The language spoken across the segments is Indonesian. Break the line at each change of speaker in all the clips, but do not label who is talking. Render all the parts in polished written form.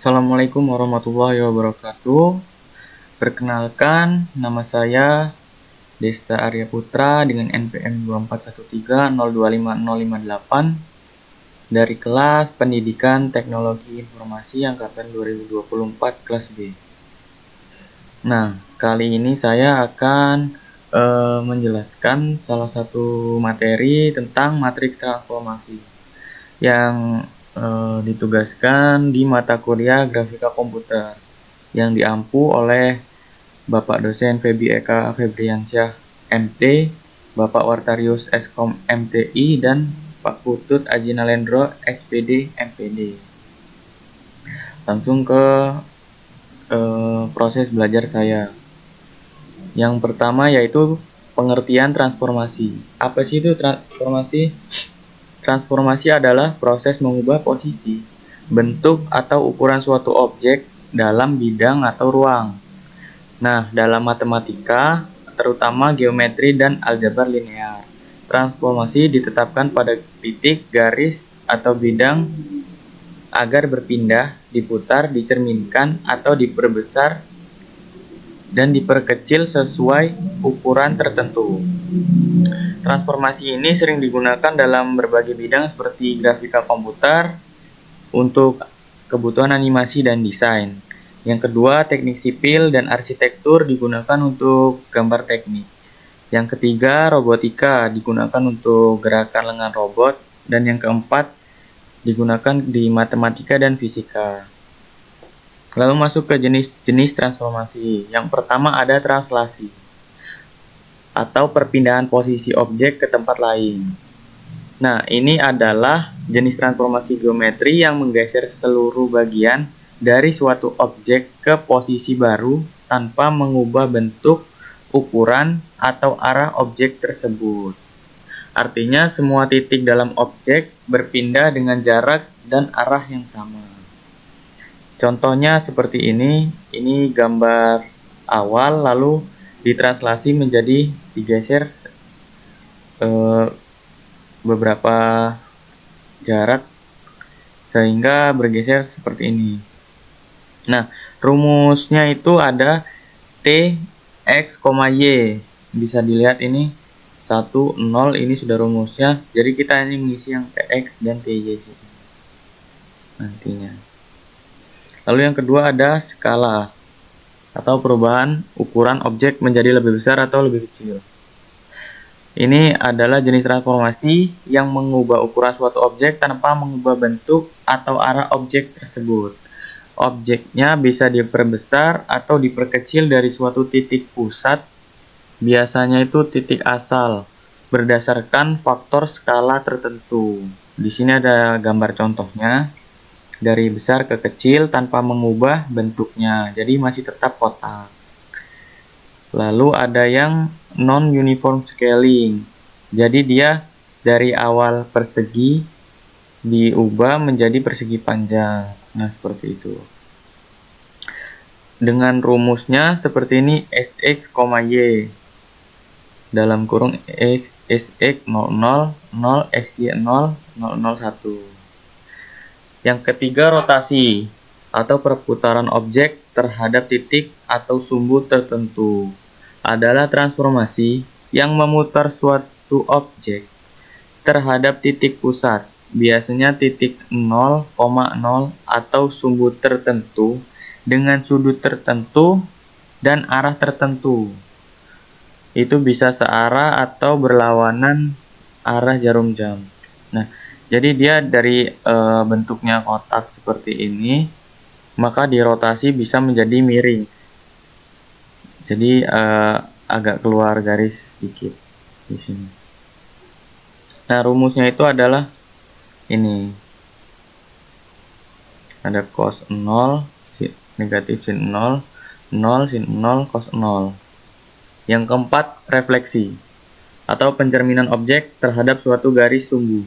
Assalamualaikum warahmatullahi wabarakatuh. Perkenalkan, nama saya Desta Arya Putra dengan NPM 2413025058 dari kelas Pendidikan Teknologi Informasi angkatan 2024 kelas B. Nah, kali ini saya akan menjelaskan salah satu materi tentang matriks transformasi yang ditugaskan di mata kuliah Grafika Komputer yang diampu oleh Bapak dosen Febi Eka Febriansyah MT, Bapak Wartarius Eskom MTI, dan Pak Putut Ajinalendro SPD MPD. Langsung ke proses belajar saya. Yang pertama yaitu pengertian transformasi. Apa sih itu transformasi? Transformasi adalah proses mengubah posisi, bentuk, atau ukuran suatu objek dalam bidang atau ruang. Nah, dalam matematika, terutama geometri dan aljabar linear, transformasi ditetapkan pada titik, garis, atau bidang agar berpindah, diputar, dicerminkan, atau diperbesar dan diperkecil sesuai ukuran tertentu. Transformasi ini sering digunakan dalam berbagai bidang seperti grafika komputer untuk kebutuhan animasi dan desain. Yang kedua, teknik sipil dan arsitektur digunakan untuk gambar teknik. Yang ketiga, robotika digunakan untuk gerakan lengan robot. Dan yang keempat, digunakan di matematika dan fisika. Lalu masuk ke jenis-jenis transformasi. Yang pertama ada translasi atau perpindahan posisi objek ke tempat lain. Nah, ini adalah jenis transformasi geometri yang menggeser seluruh bagian dari suatu objek ke posisi baru tanpa mengubah bentuk, ukuran, atau arah objek tersebut. Artinya, semua titik dalam objek berpindah dengan jarak dan arah yang sama. Contohnya seperti ini gambar awal lalu ditranslasi menjadi digeser beberapa jarak sehingga bergeser seperti ini. Nah, rumusnya itu ada T, X, Y. Bisa dilihat ini 1, 0, ini sudah rumusnya. Jadi kita ini mengisi yang TX dan TY nantinya. Lalu yang kedua ada skala atau perubahan ukuran objek menjadi lebih besar atau lebih kecil. Ini adalah jenis transformasi yang mengubah ukuran suatu objek tanpa mengubah bentuk atau arah objek tersebut. Objeknya bisa diperbesar atau diperkecil dari suatu titik pusat, biasanya itu titik asal, berdasarkan faktor skala tertentu. Di sini ada gambar contohnya. Dari besar ke kecil tanpa mengubah bentuknya, jadi masih tetap kotak. Lalu ada yang non-uniform scaling, jadi dia dari awal persegi diubah menjadi persegi panjang. Nah, seperti itu. Dengan rumusnya seperti ini, Sx, Y dalam kurung Sx 00, 0, Sy 0, 001. Yang ketiga, rotasi atau perputaran objek terhadap titik atau sumbu tertentu adalah transformasi yang memutar suatu objek terhadap titik pusat, biasanya titik 0,0 atau sumbu tertentu dengan sudut tertentu dan arah tertentu. Itu bisa searah atau berlawanan arah jarum jam. Nah, jadi dia dari bentuknya kotak seperti ini, maka dirotasi bisa menjadi miring. Jadi agak keluar garis sedikit di sini. Nah, rumusnya itu adalah ini. Ada cos 0, negatif sin 0, 0 sin 0, cos 0. Yang keempat, refleksi atau pencerminan objek terhadap suatu garis sumbu.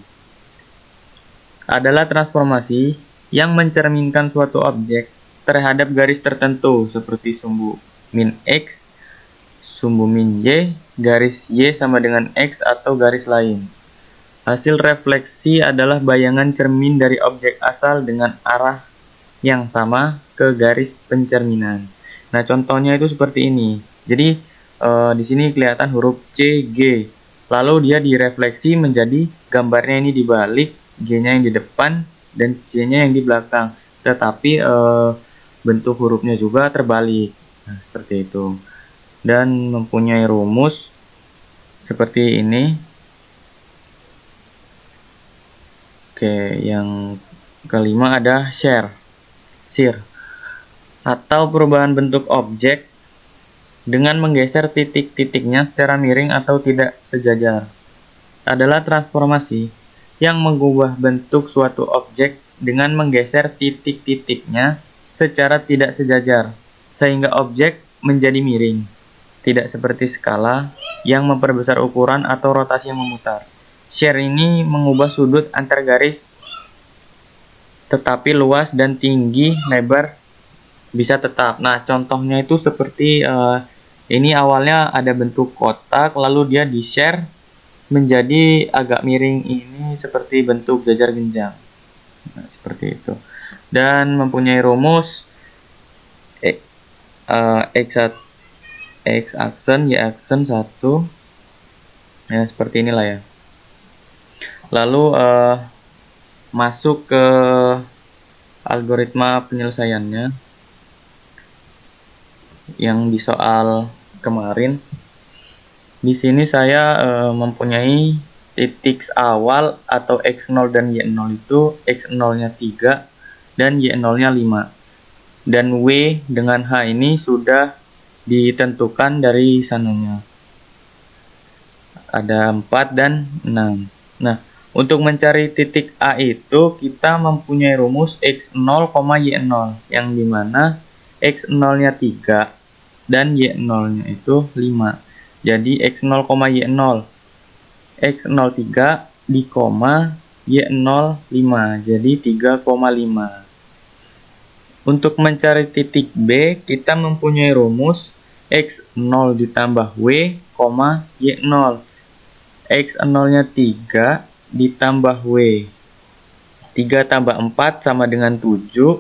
Adalah transformasi yang mencerminkan suatu objek terhadap garis tertentu seperti sumbu min X, sumbu min Y, garis Y sama dengan X atau garis lain. Hasil refleksi adalah bayangan cermin dari objek asal dengan arah yang sama ke garis pencerminan. Nah, contohnya itu seperti ini. Jadi, di sini kelihatan huruf C, G. Lalu dia direfleksi menjadi gambarnya ini dibalik, G-nya yang di depan, dan C-nya yang di belakang. Tetapi bentuk hurufnya juga terbalik. Nah, seperti itu. Dan mempunyai rumus seperti ini. Oke, yang kelima ada shear atau perubahan bentuk objek dengan menggeser titik-titiknya secara miring atau tidak sejajar. Adalah transformasi yang mengubah bentuk suatu objek dengan menggeser titik-titiknya secara tidak sejajar, sehingga objek menjadi miring, tidak seperti skala yang memperbesar ukuran atau rotasi yang memutar. Shear ini mengubah sudut antar garis, tetapi luas dan tinggi lebar bisa tetap. Nah, contohnya itu seperti ini awalnya ada bentuk kotak, lalu dia di-share menjadi agak miring ini seperti bentuk jajar genjang. Nah, seperti itu. Dan mempunyai rumus X aksen, Y aksen 1. Ya, seperti inilah ya. Lalu masuk ke algoritma penyelesaiannya yang di soal kemarin. Di sini saya mempunyai titik awal atau X0 dan Y0 itu X0-nya 3 dan Y0-nya 5. Dan W dengan H ini sudah ditentukan dari sananya. Ada 4 dan 6. Nah, untuk mencari titik A itu kita mempunyai rumus X0, Y0 yang dimana X0-nya 3 dan Y0-nya itu 5. Jadi X0, Y0 X03 di koma Y05 jadi 3,5. Untuk mencari titik B kita mempunyai rumus X0 ditambah W, Y0. X0-nya 3 ditambah W. 3 tambah 4 sama dengan 7,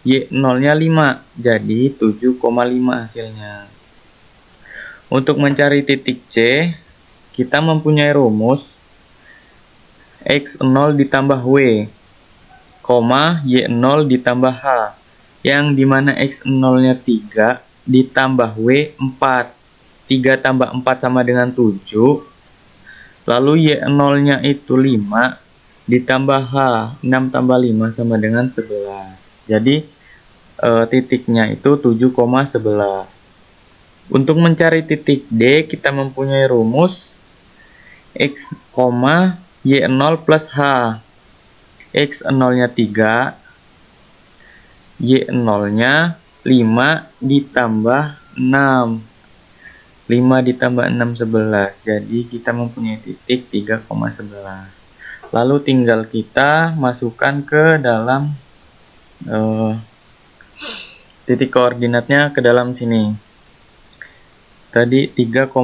Y0-nya 5. Jadi 7,5 hasilnya. Untuk mencari titik C, kita mempunyai rumus X0 ditambah W, Y0 ditambah H. Yang dimana X0-nya 3 ditambah W 4. 3 tambah 4 sama dengan 7. Lalu Y0-nya itu 5 ditambah H. 6 tambah 5 sama dengan 11. Jadi titiknya itu 7,11. Untuk mencari titik D kita mempunyai rumus X, Y0 plus H. X0-nya 3, Y0-nya 5 ditambah 6. 5 ditambah 6, 11. Jadi kita mempunyai titik 3,11. Lalu tinggal kita masukkan ke dalam titik koordinatnya ke dalam sini. Tadi 3,5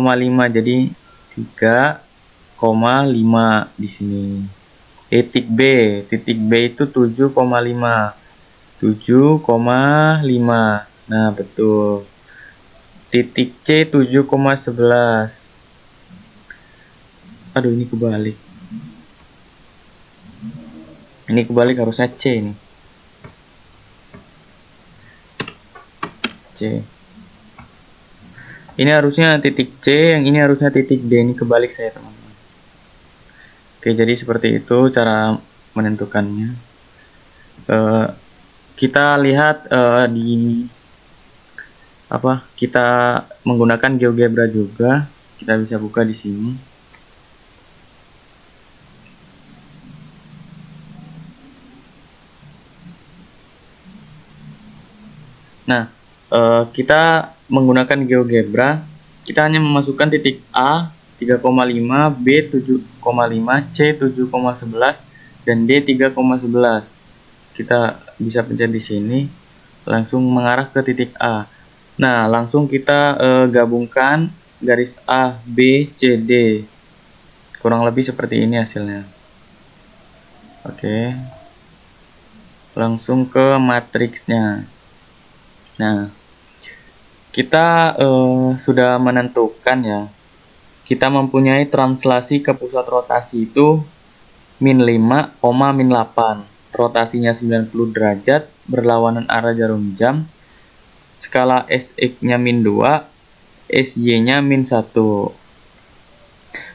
jadi 3,5 di sini. Titik B itu 7,5. 7,5. Nah, betul. Titik C 7,11. Aduh, ini kebalik. Ini kebalik, harusnya C ini. C. Ini harusnya titik C, yang ini harusnya titik D. Ini kebalik saya, teman-teman. Oke, jadi seperti itu cara menentukannya. Kita lihat kita menggunakan GeoGebra juga. Kita bisa buka di sini. Nah, kita menggunakan GeoGebra, kita hanya memasukkan titik A 3,5, B 7,5, C 7,11, dan D 3,11. Kita bisa pencet di sini, langsung mengarah ke titik A. Nah, langsung kita gabungkan garis A, B, C, D. Kurang lebih seperti ini hasilnya. Oke. langsung ke matriksnya. Nah, kita sudah menentukan ya. Kita mempunyai translasi ke pusat rotasi itu min 5, min 8. Rotasinya 90 derajat, berlawanan arah jarum jam. Skala SX-nya min 2, SY-nya min 1.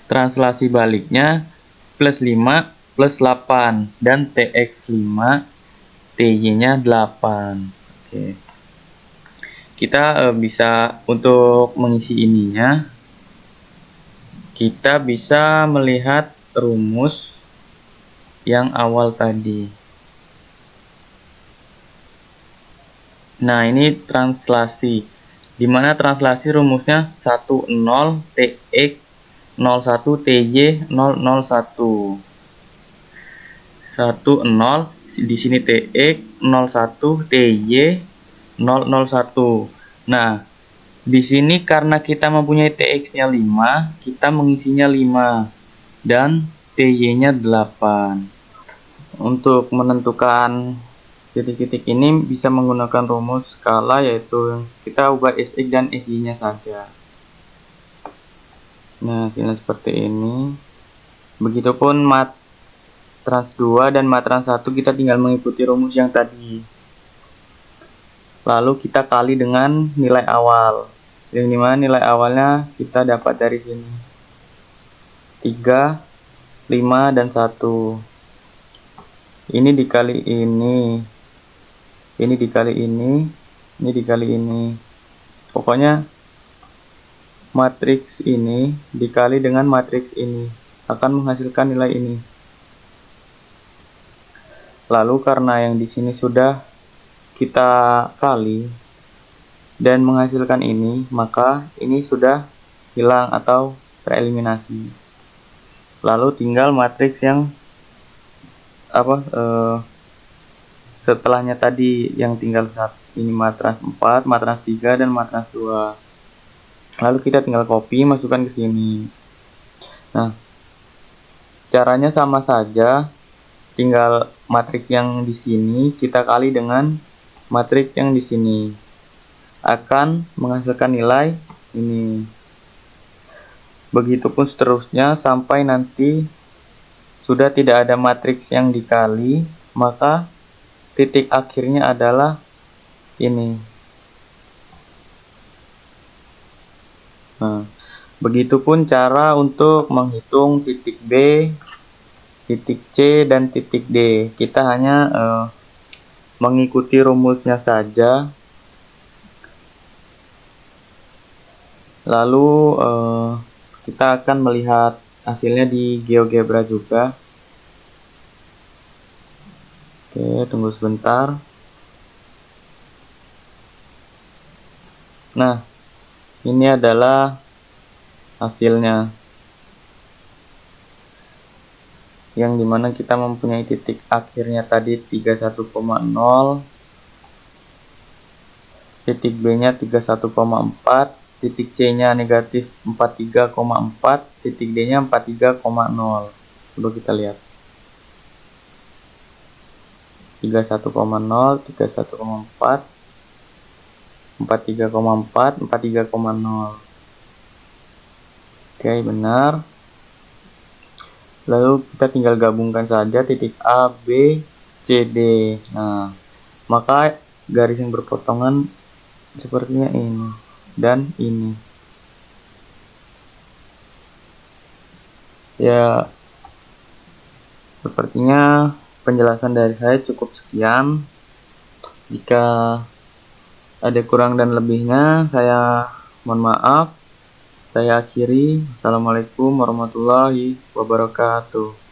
Translasi baliknya plus 5 plus 8 dan TX 5, TY-nya 8. Oke. Kita bisa untuk mengisi ininya, kita bisa melihat rumus yang awal tadi. Nah, ini translasi. Dimana translasi rumusnya 10 TX 01 TY 001. 10 di sini TX 01 TY 001. Nah, di sini karena kita mempunyai TX-nya 5, kita mengisinya 5 dan TY-nya 8. Untuk menentukan titik-titik ini bisa menggunakan rumus skala, yaitu kita ubah SX dan SY-nya saja. Nah, hasilnya seperti ini. Begitupun mat trans 2 dan mat trans 1, kita tinggal mengikuti rumus yang tadi. Lalu kita kali dengan nilai awal. Yang dimana nilai awalnya kita dapat dari sini 3, 5, dan 1. Ini dikali ini dikali ini dikali ini. Pokoknya matriks ini dikali dengan matriks ini akan menghasilkan nilai ini. Lalu karena yang di sini sudah kita kali dan menghasilkan ini, maka ini sudah hilang atau tereliminasi. Lalu tinggal matriks yang setelahnya tadi, yang tinggal satu. Ini matrans 4, matrans 3, dan matrans 2. Lalu kita tinggal copy, masukkan ke sini. Nah, caranya sama saja, tinggal matriks yang di sini kita kali dengan matriks yang di sini, akan menghasilkan nilai ini. Begitupun seterusnya sampai nanti sudah tidak ada matriks yang dikali, maka titik akhirnya adalah ini. Nah, begitupun cara untuk menghitung titik B, titik C, dan titik D. Kita hanya mengikuti rumusnya saja. Lalu kita akan melihat hasilnya di GeoGebra juga. Oke, tunggu sebentar. Nah, ini adalah hasilnya, yang dimana kita mempunyai titik akhirnya tadi 31,0, titik B nya 31,4, titik C nya negatif 43,4, titik D nya 43,0. Coba kita lihat 31,0, 31,4, 43,4, 43,0. Oke, benar. Lalu kita tinggal gabungkan saja titik A, B, C, D. Nah, maka garis yang berpotongan sepertinya ini dan ini. Ya, sepertinya penjelasan dari saya cukup sekian. Jika ada kurang dan lebihnya, saya mohon maaf. Saya akhiri. Assalamualaikum warahmatullahi wabarakatuh.